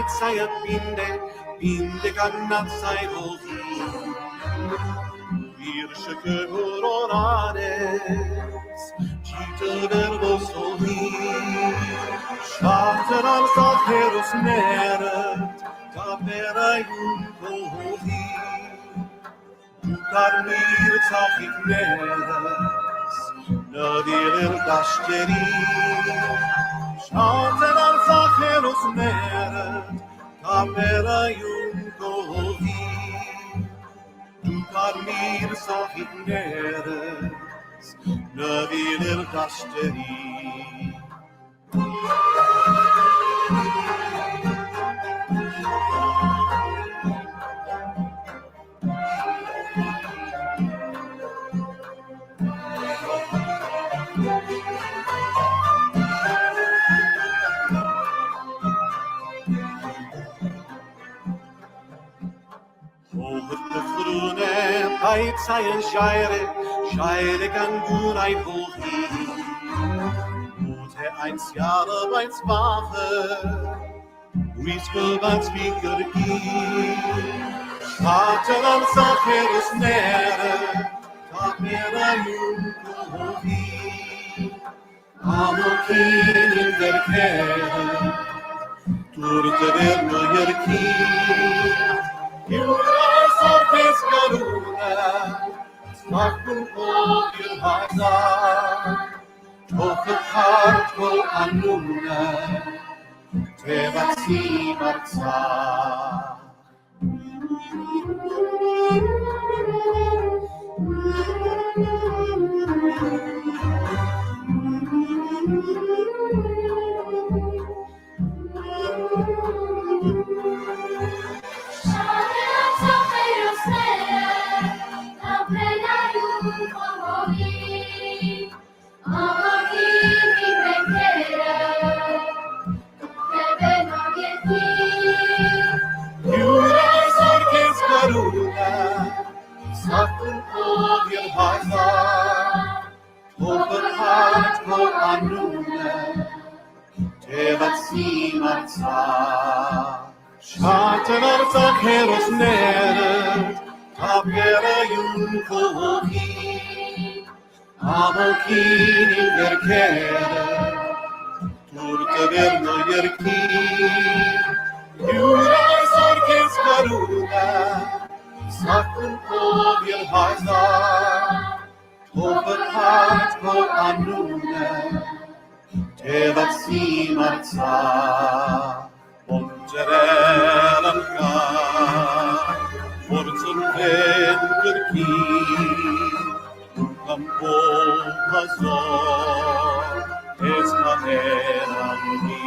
Aitsaya Binde Gannatsai Hohi Virshake Hororanes Gita Verbos Hohi Shater Artsakh Heros Neret Tapera Yunko Hohi Karmir Tzachik Neres Nadir Dashteri Shater Artsakh Heros Neret Tapera Yunko Hohi Karmir Tzachik Neres Nadir Dashteri Aitsaya Shaire Gangunai Hohi Mute eins Jahre beins Wache Riske beins Vikerki Shater Artsakh Heros Neret Tapera Yunko Hohi Amokin in der Kere Turte der Yerki Yura Sorpes Garuna Smakun Ogir Haza Tochet Hartko Anuna Tevatsi Artsakh Sakun Ogir Haza Tochet Hartko Anuna Tevatsi Artsakh Shater Artsakh Heros Neret Tapera Yunko Hohi Amokin in der Kere Turte der Yerki Yura Sorkes Garuna Sakun Ogir Haza Tochet Hartko Anuna Tevatsi Artsakh Onjeren Kan Vortun Venkerki Campo Hazor Esmaherami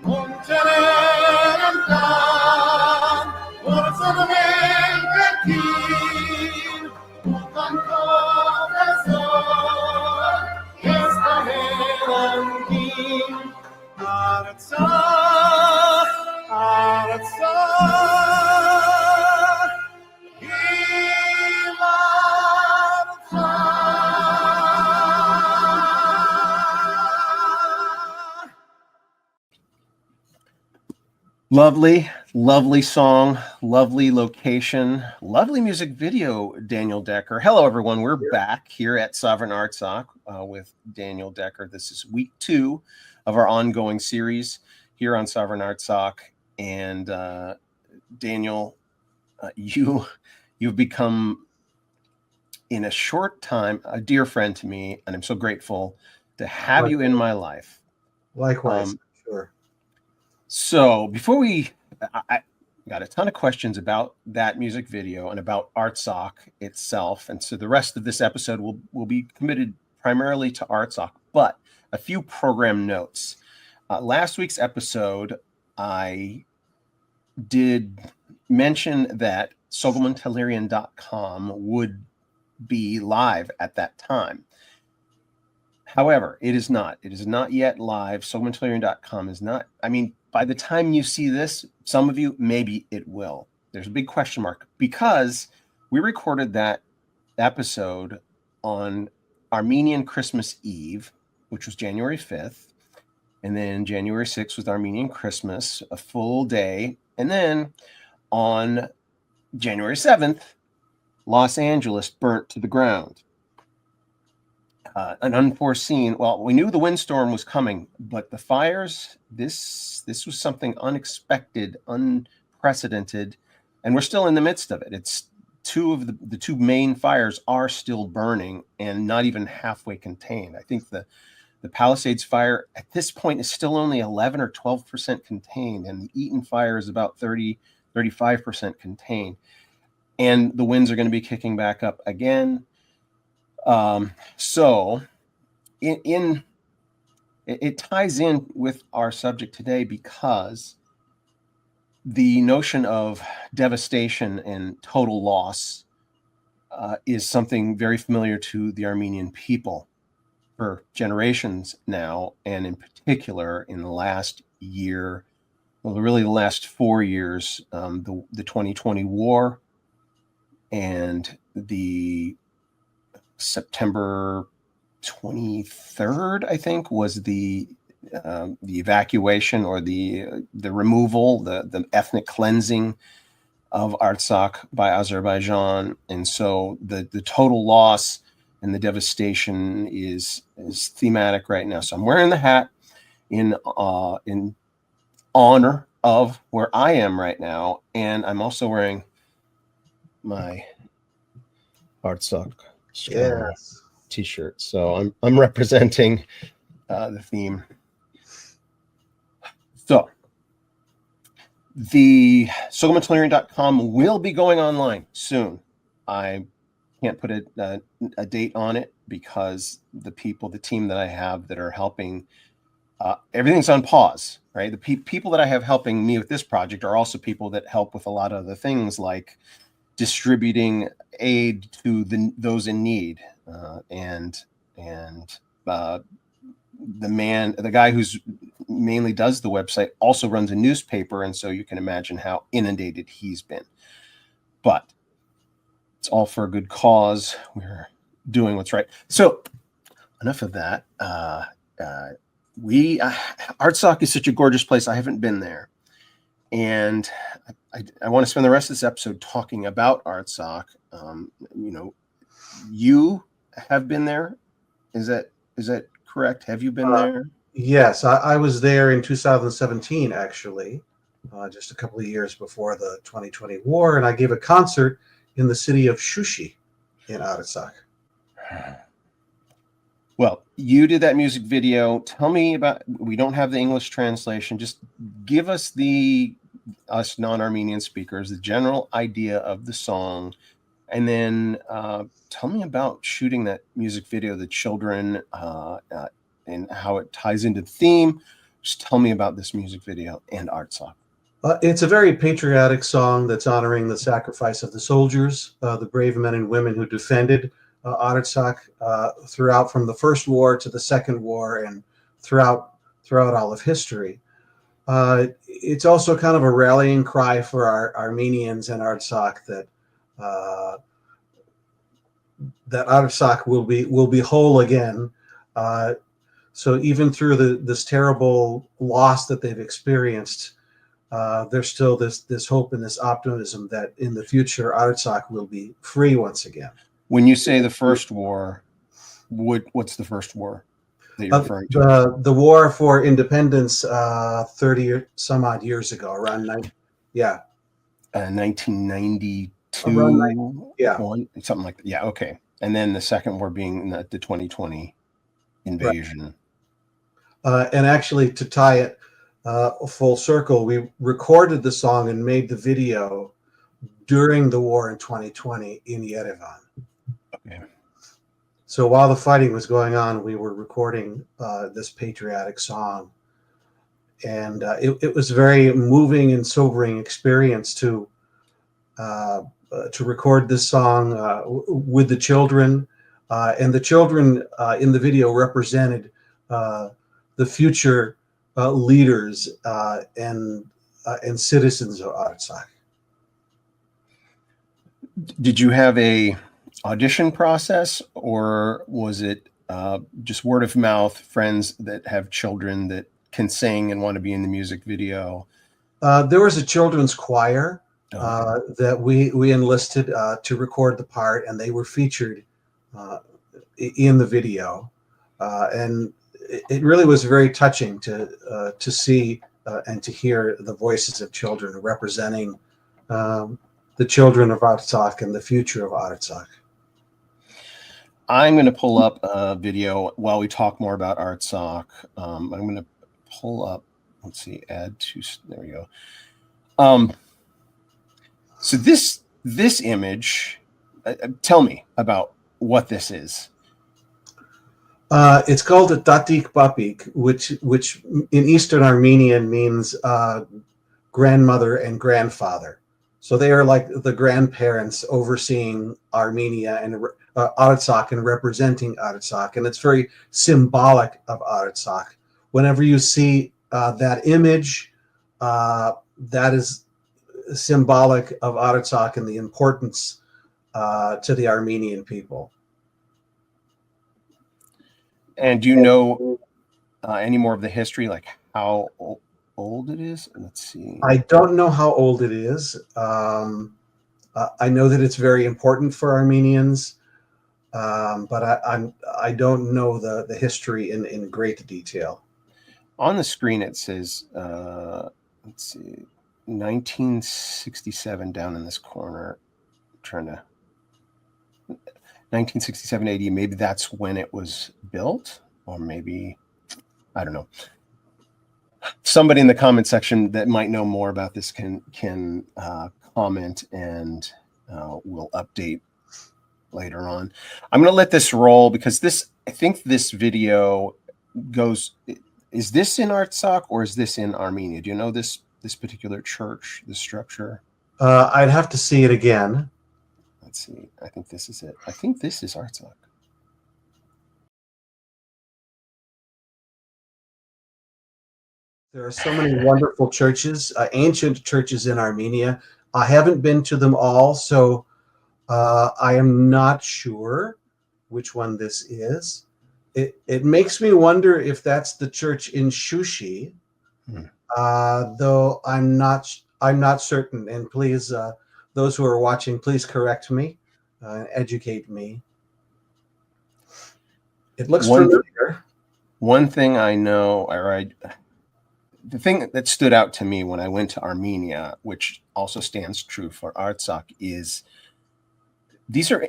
Onjeren Kan Vortun Venkerki Campo Hazor Esmaherami Artsakh, Artsakh, Him Artsakh. Lovely, lovely song, lovely location, lovely music video, Daniel Decker. Hello, everyone. We're back here at Sovereign Artsakh with Daniel Decker. This is week 2 of our ongoing series here on Sovereign Artsakh. And Daniel, you've become, in a short time, a dear friend to me, and I'm so grateful to have you in my life. Likewise, sure. So before I got a ton of questions about that music video and about Artsakh itself. And so the rest of this episode will be committed primarily to Artsakh, but a few program notes. Last week's episode, I did mention that sogelmantelerian.com would be live at that time. However, it is not. It is not yet live. sogelmantelerian.com is not. I mean, by the time you see this, some of you, maybe it will. There's a big question mark because we recorded that episode on Armenian Christmas Eve, which was January 5th. And then January 6th was Armenian Christmas, a full day. And then on January 7th, Los Angeles burnt to the ground. An unforeseen, well, we knew the windstorm was coming, but the fires, this was something unexpected, unprecedented, and we're still in the midst of it. It's two of the two main fires are still burning and not even halfway contained. I think the Palisades fire at this point is still only 11 or 12% contained, and the Eaton fire is about 35% contained. And the winds are going to be kicking back up again. So it ties in with our subject today because the notion of devastation and total loss is something very familiar to the Armenian people for generations now, and in particular in the last year, well, really the last 4 years, the 2020 war and the September 23rd, I think, was the evacuation or the removal, the ethnic cleansing of Artsakh by Azerbaijan, and so the total loss and the devastation is thematic right now. So I'm wearing the hat in honor of where I am right now, and I'm also wearing my Artsakh T-shirt. So I'm representing the theme. So the SoGoMatolarian.com will be going online soon. I can't put a date on it because the team that I have that are helping, everything's on pause, right? The people that I have helping me with this project are also people that help with a lot of the things like distributing aid to those in need, and the guy who's mainly does the website also runs a newspaper, and so you can imagine how inundated he's been. But it's all for a good cause. We're doing what's right. So enough of that. Artsakh is such a gorgeous place. I haven't been there, and I want to spend the rest of this episode talking about Artsakh. You have been there. Is that correct? Have you been there? Yes, I was there in 2017, actually, just a couple of years before the 2020 war, and I gave a concert in the city of Shushi in Artsakh. Well, you did that music video. Tell me about, we don't have the English translation. Just give us us non-Armenian speakers, the general idea of the song, and then tell me about shooting that music video, the children, and how it ties into the theme. Just tell me about this music video and Artsakh. It's a very patriotic song that's honoring the sacrifice of the soldiers, the brave men and women who defended Artsakh throughout, from the first war to the second war, and throughout all of history. It's also kind of a rallying cry for our Armenians and Artsakh that Artsakh will be whole again. So even through this terrible loss that they've experienced, there's still this hope and this optimism that in the future Artsakh will be free once again. When you say the first war, what's the first war that you're referring to? The war for independence 30 some odd years ago, around 1992, something like that. Yeah, okay. And then the second war being the 2020 invasion. Right. And actually, to tie it full circle, we recorded the song and made the video during the war in 2020 in Yerevan. Okay. So while the fighting was going on, we were recording this patriotic song, and it was a very moving and sobering experience to record this song with the children, and the children in the video represented the future leaders and citizens of Artsakh. Did you have a audition process, or was it just word of mouth, friends that have children that can sing and want to be in the music video? There was a children's choir Okay. that we enlisted to record the part, and they were featured in the video, and it really was very touching to see and to hear the voices of children representing the children of Artsakh and the future of Artsakh. I'm going to pull up a video while we talk more about Artsakh. I'm going to pull up, let's see, add to, there we go. So this image, tell me about what this is. It's called a tatik papik, which in Eastern Armenian means grandmother and grandfather. So they are like the grandparents overseeing Armenia and Artsakh and representing Artsakh, and it's very symbolic of Artsakh. Whenever you see that image, that is symbolic of Artsakh and the importance to the Armenian people. And do you know any more of the history, like how old it is? Let's see. I don't know how old it is. I know that it's very important for Armenians, but I don't know the history in great detail. On the screen it says, let's see, 1967 down in this corner. I'm trying to 1967 AD. Maybe that's when it was built, or maybe I don't know. Somebody in the comment section that might know more about this can comment, and we'll update later on. I'm going to let this roll because I think this video goes. Is this in Artsakh or is this in Armenia? Do you know this particular church, this structure? I'd have to see it again. Let's see. I think this is it. I think this is Artsakh. There are so many wonderful churches, ancient churches in Armenia. I haven't been to them all, so I am not sure which one this is. It makes me wonder if that's the church in Shushi, though I'm not certain. And please, those who are watching, please correct me, educate me. It looks familiar. One thing I know, the thing that stood out to me when I went to Armenia, which also stands true for Artsakh, is these are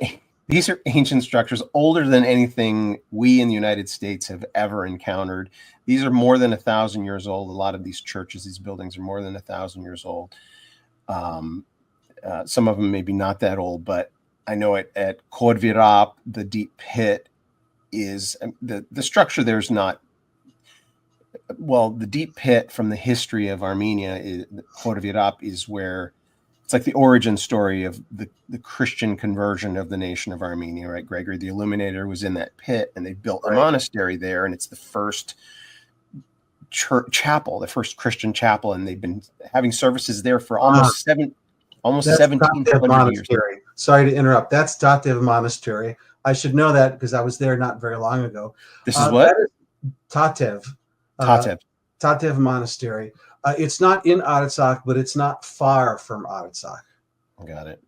ancient structures older than anything we in the United States have ever encountered. These are more than 1,000 years old. A lot of these churches, these buildings are more than 1,000 years old. Some of them maybe not that old, but I know at Kodvirap, the deep pit is the structure there's not. Well, the deep pit from the history of Armenia, Kodvirap, is where it's like the origin story of the Christian conversion of the nation of Armenia, right? Gregory the Illuminator was in that pit, and they built a monastery there, and it's the first church chapel, the first Christian chapel, and they've been having services there for almost 1,700 years. Sorry to interrupt. That's Tatev Monastery. I should know that because I was there not very long ago. This is what? Tatev. Tatev Monastery. It's not in Artsakh, but it's not far from Artsakh. Got it.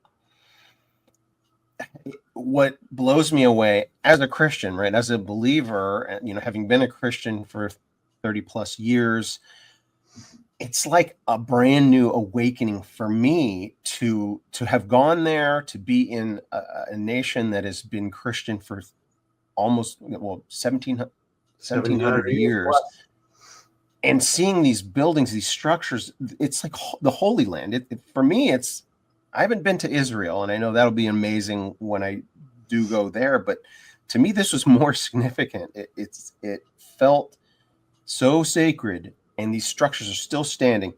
What blows me away as a Christian, right, as a believer, having been a Christian for 30 plus years, it's like a brand new awakening for me to have gone there, to be in a nation that has been Christian for almost 1,700 years. And seeing these buildings, these structures, it's like the Holy Land. For me, I haven't been to Israel, and I know that'll be amazing when I do go there. But to me, this was more significant. It felt so sacred, and these structures are still standing.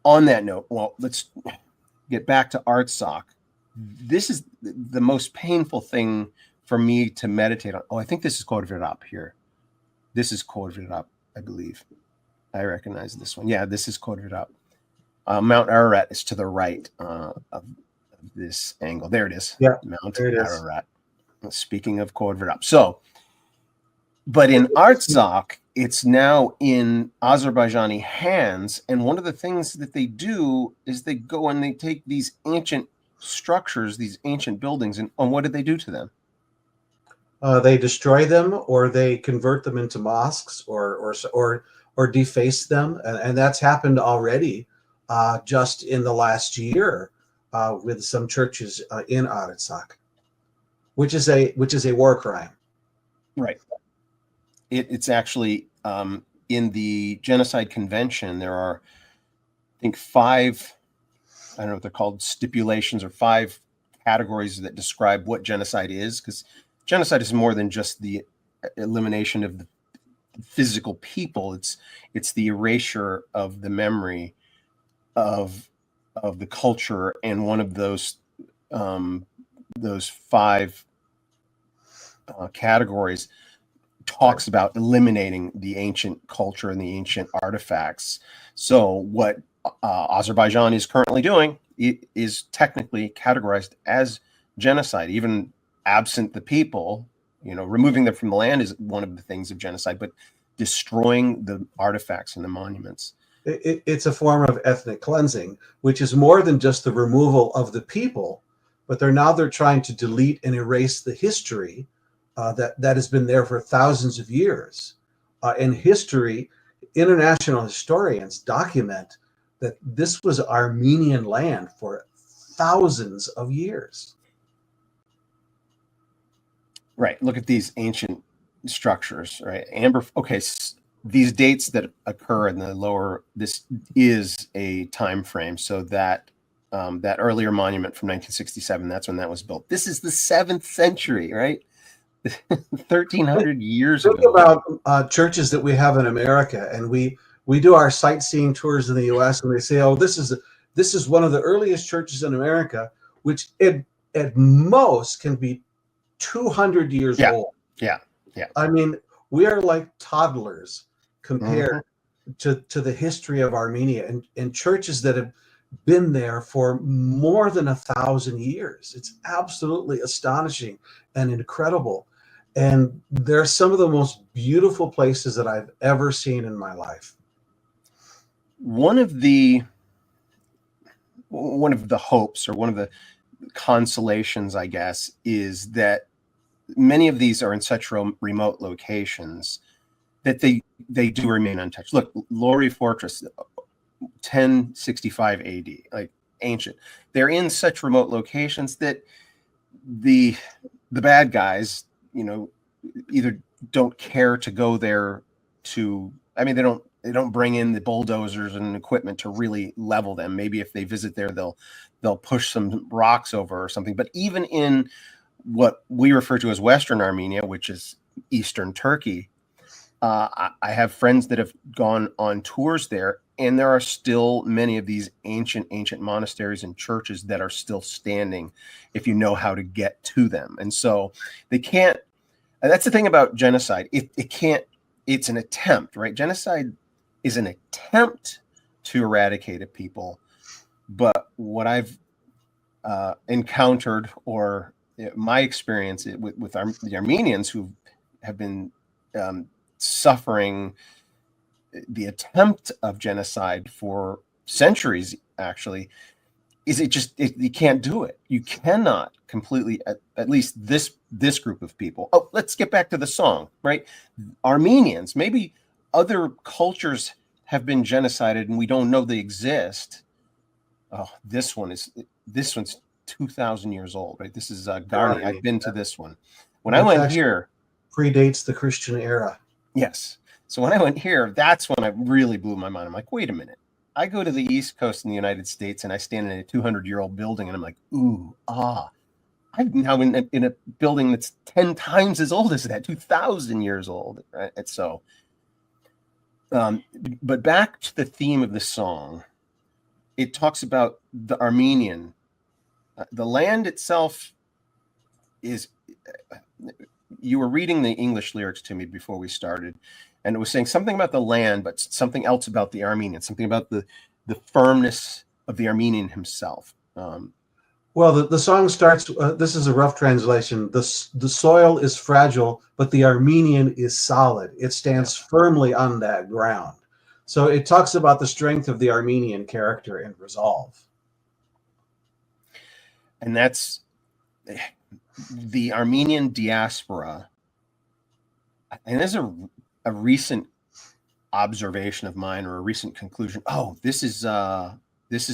On that note, well, let's get back to Artsakh. This is the most painful thing for me to meditate on. Oh, I think this is Kodvirap here. This is Kodvirap, I believe. I recognize this one. Yeah, this is Kodvirap. Mount Ararat is to the right of this angle. There it is. Yeah, Mount Ararat. Speaking of Kodvirap. But in Artsakh, it's now in Azerbaijani hands. And one of the things that they do is they go and they take these ancient structures, these ancient buildings, and what do they do to them? They destroy them, or they convert them into mosques, or deface them, and that's happened already, just in the last year, with some churches in Artsakh, which is a war crime. Right. It's actually in the Genocide Convention. There are, I think, 5, I don't know what they're called, stipulations, or 5 categories that describe what genocide is, because genocide is more than just the elimination of the physical people. It's the erasure of the memory of the culture, and one of those 5 categories talks about eliminating the ancient culture and the ancient artifacts. So what Azerbaijan is currently doing is technically categorized as genocide, even absent the people. Removing them from the land is one of the things of genocide, but destroying the artifacts and the monuments. It's a form of ethnic cleansing, which is more than just the removal of the people, but they're trying to delete and erase the history that has been there for thousands of years. In history, international historians document that this was Armenian land for thousands of years. Right. Look at these ancient structures, right? Amber. Okay. These dates that occur in the lower, this is a time frame. So that that earlier monument from 1967, that's when that was built. This is the 7th century, right? 1,300 years Think ago. about churches that we have in America, and we do our sightseeing tours in the U.S. and they say, "Oh, this is one of the earliest churches in America," which at most can be 200 years old. Yeah. I mean, we are like toddlers compared to the history of Armenia, and churches that have been there for more than 1,000 years. It's absolutely astonishing and incredible. And they're some of the most beautiful places that I've ever seen in my life. One of the hopes, or one of the consolations, I guess, is that many of these are in such remote locations that they do remain untouched. Look, Lori Fortress, 1065 AD, like ancient. They're in such remote locations that the bad guys, either don't care to go there to. I mean, they don't bring in the bulldozers and equipment to really level them. Maybe if they visit there, they'll push some rocks over or something. But even in what we refer to as Western Armenia, which is Eastern Turkey, I have friends that have gone on tours there, and there are still many of these ancient monasteries and churches that are still standing if you know how to get to them. And so they can't. And that's the thing about genocide. It can't. It's an attempt, right? Genocide is an attempt to eradicate a people. But what I've encountered, or my experience with the Armenians who have been suffering the attempt of genocide for centuries, actually, is you can't do it. You cannot completely, at least this group of people. Oh, let's get back to the song, right? Armenians, maybe other cultures have been genocided and we don't know they exist. Oh, this one's 2,000 years old, right? This is Garni. I've been to this one. When I went here, predates the Christian era. Yes. So when I went here, that's when I really blew my mind. I'm like, wait a minute. I go to the East Coast in the United States and I stand in a 200-year-old building and I'm like, ooh, I'm now in a building that's 10 times as old as that, 2,000 years old. Right? And so, but back to the theme of the song, it talks about the Armenian. The land itself is, you were reading the English lyrics to me before we started, and it was saying something about the land, but something else about the Armenian, something about the firmness of the Armenian himself. Well, the song starts. This is a rough translation. The soil is fragile, but the Armenian is solid. It Yeah. stands firmly on that ground. So it talks about the strength of the Armenian character and resolve. And that's the Armenian diaspora. And there's a recent observation of mine, or a recent conclusion. Oh, this is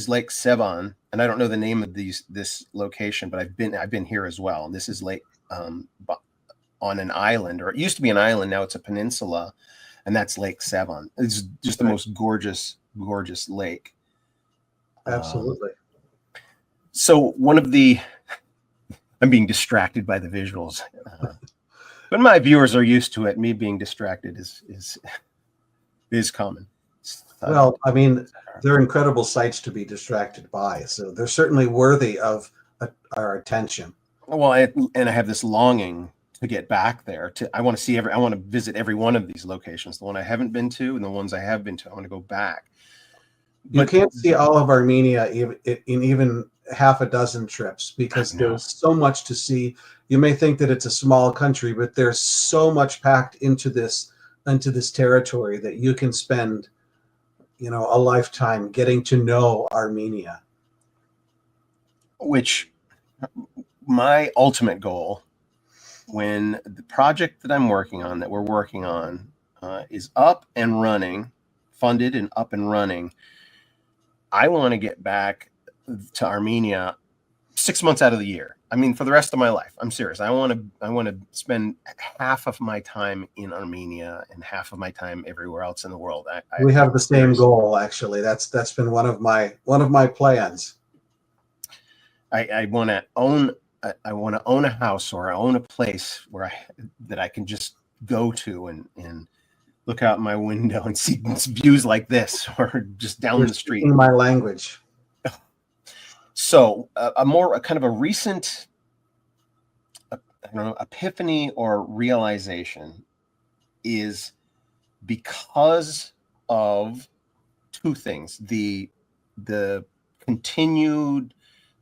Lake Sevan, and I don't know the name of this location, but I've been here as well. And this is Lake on an island, or it used to be an island, now it's a peninsula, and that's Lake Sevan. It's just the most gorgeous lake. Absolutely. So one of the I'm being distracted by the visuals, but my viewers are used to it. Me being distracted is common. Well, I mean, they're incredible sights to be distracted by, so they're certainly worthy of our attention. Well, and I have this longing to get back there. I want to visit every one of these locations. The one I haven't been to, and the ones I have been to, I want to go back. You can't see all of Armenia in even half a dozen trips, because there's so much to see. You may think that it's a small country, but there's so much packed into this territory that you can spend, a lifetime getting to know Armenia. Which my ultimate goal, when the project that we're working on, is up and running, funded and up and running, I want to get back to Armenia 6 months out of the year. I mean, for the rest of my life. I'm serious. I want to spend half of my time in Armenia and half of my time everywhere else in the world. We have the same goal, actually. That's been one of my plans. I want to own a house, or I own a place that I can just go to and look out my window and see views like this, or just down the street. In my language. So a kind of a recent, epiphany or realization is because of two things: the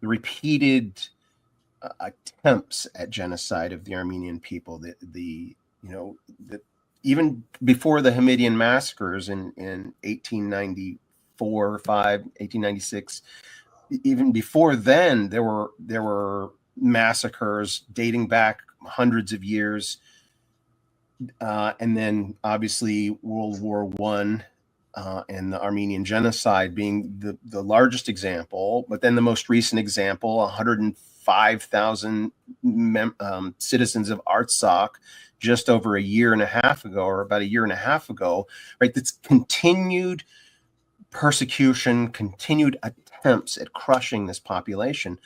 repeated attempts at genocide of the Armenian people. Even before the Hamidian massacres in 1894, 5, 1896. Even before then, there were massacres dating back hundreds of years, and then obviously World War I, and the Armenian genocide being the largest example. But then the most recent example, 105,000 citizens of Artsakh just over a year and a half ago, or about a year and a half ago, right? That's continued persecution, continued attempts at crushing this population.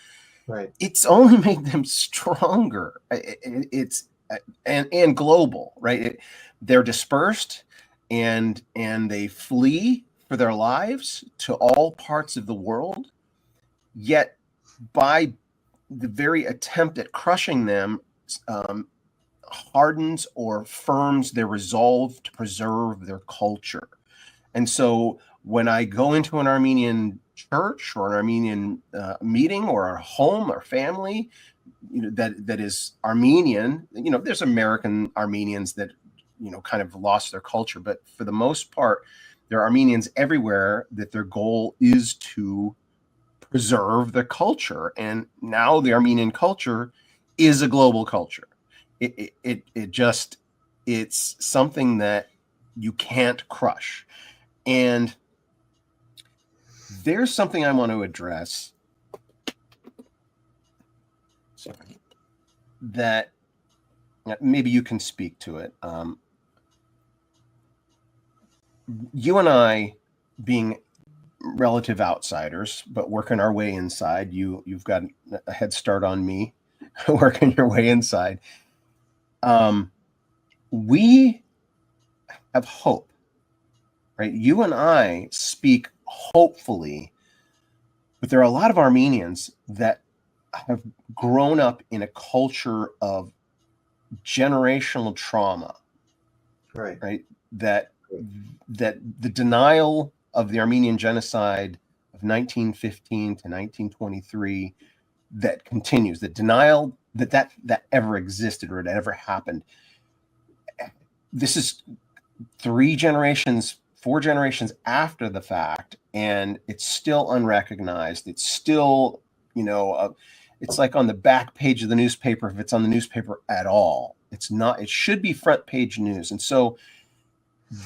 Right. It's only made them stronger. It's and global, right? They're dispersed, and they flee for their lives to all parts of the world. Yet, by the very attempt at crushing them, hardens or firms their resolve to preserve their culture. And so when I go into an Armenian church or an Armenian meeting, or a home or family, that is Armenian, there's American Armenians that, kind of lost their culture, but for the most part, there are Armenians everywhere that their goal is to preserve their culture. And now the Armenian culture is a global culture. It's something that you can't crush. And there's something I want to address that maybe you can speak to it. You and I, being relative outsiders, but working our way inside, you've got a head start on me, working your way inside. We have hope, right? You and I speak hopefully, but there are a lot of Armenians that have grown up in a culture of generational trauma, right? That the denial of the Armenian genocide of 1915 to 1923 that continues, the denial that ever existed or it ever happened. This is 4 generations after the fact, and it's still unrecognized. It's still, it's like on the back page of the newspaper, if it's on the newspaper at all. It's not. It should be front page news. And so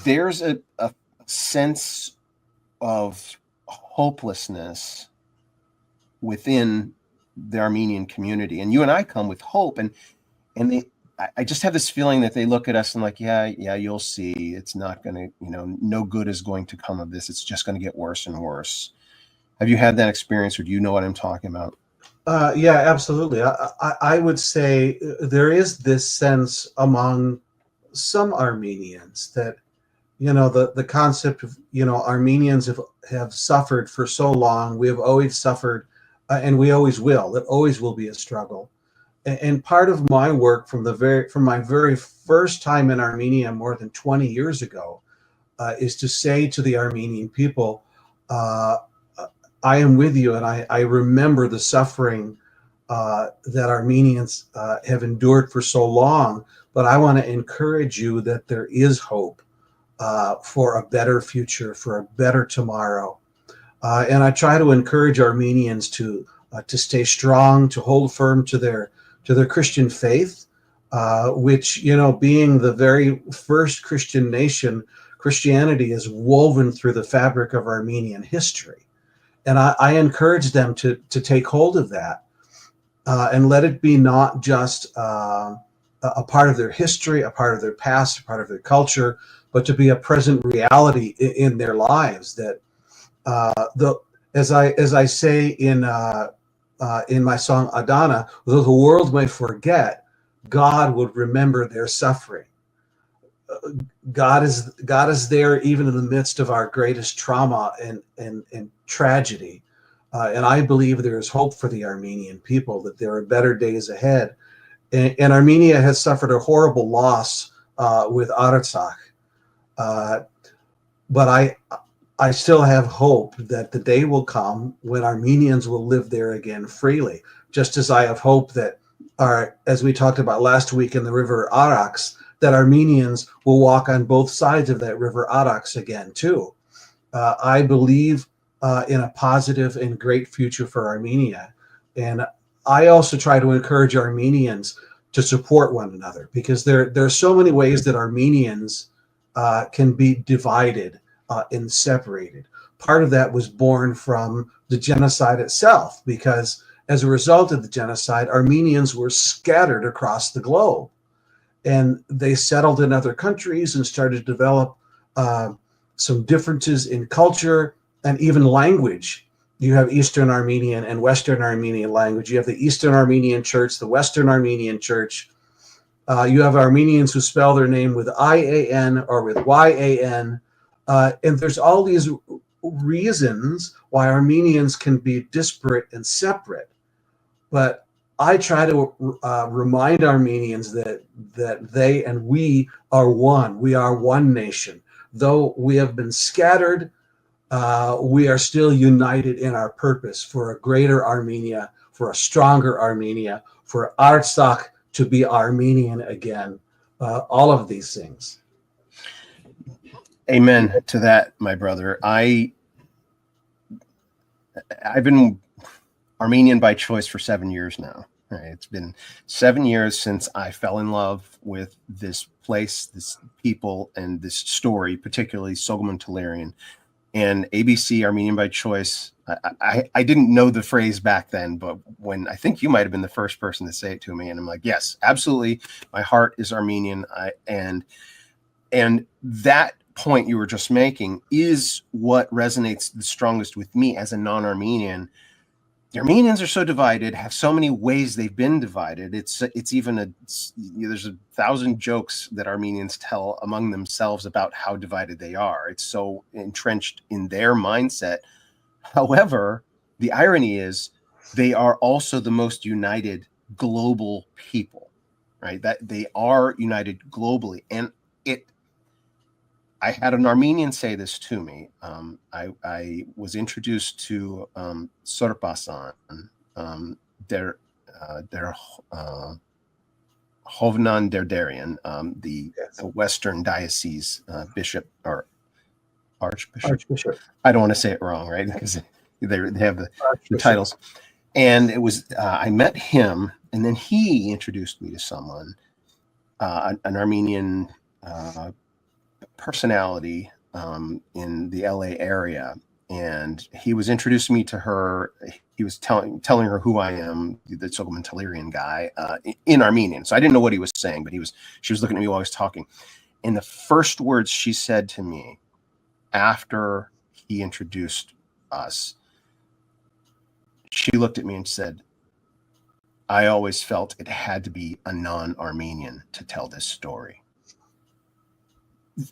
there's a sense of hopelessness within the Armenian community, and you and I come with hope, and I just have this feeling that they look at us and like, yeah, you'll see, it's not going to, no good is going to come of this. It's just going to get worse and worse. Have you had that experience, or do you know what I'm talking about? Yeah, absolutely. I would say there is this sense among some Armenians that, the concept of, Armenians have suffered for so long. We have always suffered, and we always will. It always will be a struggle. And part of my work from my very first time in Armenia more than 20 years ago is to say to the Armenian people, I am with you, and I remember the suffering that Armenians have endured for so long, but I want to encourage you that there is hope for a better future, for a better tomorrow. And I try to encourage Armenians to stay strong, to hold firm to their Christian faith, which, being the very first Christian nation, Christianity is woven through the fabric of Armenian history. And I encourage them to take hold of that and let it be not just a part of their history, a part of their past, a part of their culture, but to be a present reality in their lives. That as I say in my song Adana, though the world may forget, God would remember their suffering. God is there even in the midst of our greatest trauma and tragedy. And I believe there is hope for the Armenian people, that there are better days ahead. And Armenia has suffered a horrible loss with Artsakh. But I still have hope that the day will come when Armenians will live there again freely, just as I have hope that, as we talked about last week in the river Artsakh, that Armenians will walk on both sides of that river Artsakh again too. I believe in a positive and great future for Armenia. And I also try to encourage Armenians to support one another, because there are so many ways that Armenians can be divided and separated. Part of that was born from the genocide itself, because as a result of the genocide, Armenians were scattered across the globe, and they settled in other countries and started to develop some differences in culture and even language. You have Eastern Armenian and Western Armenian language. You have the Eastern Armenian Church, the Western Armenian Church. You have Armenians who spell their name with I-A-N or with Y-A-N. And there's all these reasons why Armenians can be disparate and separate. But I try to remind Armenians that they and we are one. We are one nation. Though we have been scattered, we are still united in our purpose for a greater Armenia, for a stronger Armenia, for Artsakh to be Armenian again. All of these things. Amen to that, my brother. I've been Armenian by choice for 7 years now. It's been 7 years since I fell in love with this place, this people, and this story, particularly Soghomon Tehlirian. And ABC, Armenian by choice, I didn't know the phrase back then, but when I think you might have been the first person to say it to me, and I'm like, yes, absolutely, my heart is Armenian. And that point you were just making is what resonates the strongest with me as a non-Armenian. The Armenians are so divided, have so many ways they've been divided. It's even there's 1,000 jokes that Armenians tell among themselves about how divided they are. It's so entrenched in their mindset. However, the irony is they are also the most united global people, right? That they are united globally. And I had an Armenian say this to me. I was introduced to Sorpasan der Hovnan Derderian, the Yes. Western Diocese bishop or archbishop. Archbishop. I don't want to say it wrong, right? Because they have the Archbishop. titles. And it was I met him, and then he introduced me to someone, an Armenian personality in the LA area, and he was introducing me to her. He was telling her who I am, the Soghomon Tehlirian guy, in Armenian. So I didn't know what he was saying, but she was looking at me while I was talking. And the first words she said to me after he introduced us, she looked at me and said, "I always felt it had to be a non-Armenian to tell this story."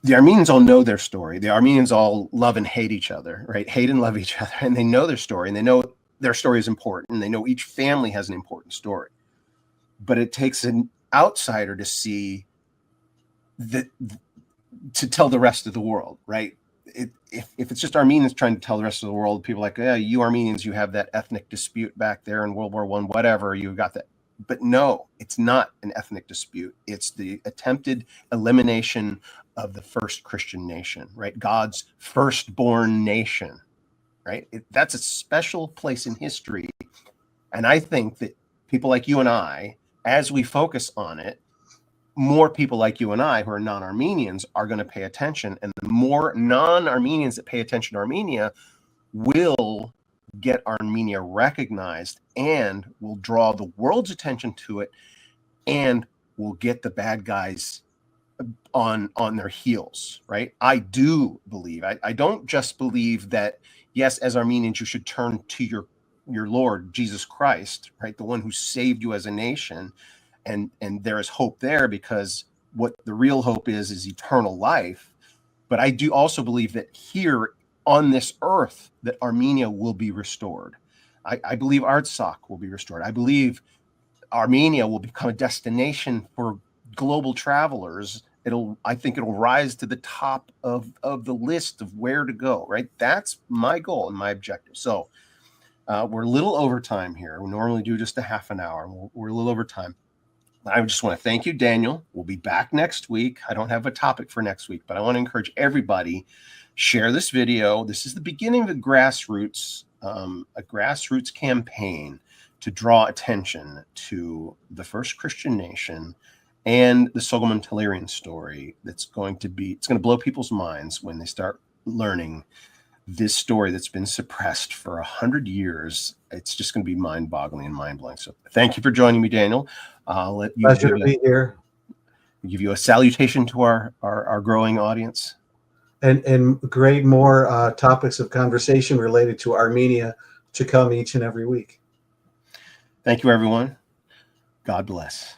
The Armenians all know their story. The Armenians all love and hate each other, right? Hate and love each other. And they know their story, and they know their story is important. And they know each family has an important story. But it takes an outsider to see that, to tell the rest of the world, right? If it's just Armenians trying to tell the rest of the world, people are like, yeah, you Armenians, you have that ethnic dispute back there in World War I, whatever, you got that. But no, it's not an ethnic dispute. It's the attempted elimination of the first Christian nation, right? God's firstborn nation, right? That's a special place in history. And I think that people like you and I, as we focus on it, more people like you and I who are non-Armenians are going to pay attention. And the more non-Armenians that pay attention to Armenia will get Armenia recognized and will draw the world's attention to it, and will get the bad guys on their heels, right? I do believe, I don't just believe that, yes, as Armenians, you should turn to your Lord, Jesus Christ, right? The one who saved you as a nation. And there is hope there, because what the real hope is eternal life. But I do also believe that here on this earth, that Armenia will be restored. I believe Artsakh will be restored. I believe Armenia will become a destination for global travelers. I think it'll rise to the top of the list of where to go, right? That's my goal and my objective. So we're a little over time here. We normally do just a half an hour. We're a little over time. I just want to thank you, Daniel. We'll be back next week. I don't have a topic for next week, but I want to encourage everybody, share this video. This is the beginning of a grassroots campaign to draw attention to the first Christian nation and the Soghomon Tehlirian story. It's going to blow people's minds when they start learning this story that's been suppressed for 100 years. It's just going to be mind-boggling and mind-blowing. So thank you for joining me, Daniel. I'll let you Pleasure to be here. Give you a salutation to our growing audience. And great more topics of conversation related to Armenia to come each and every week. Thank you, everyone. God bless.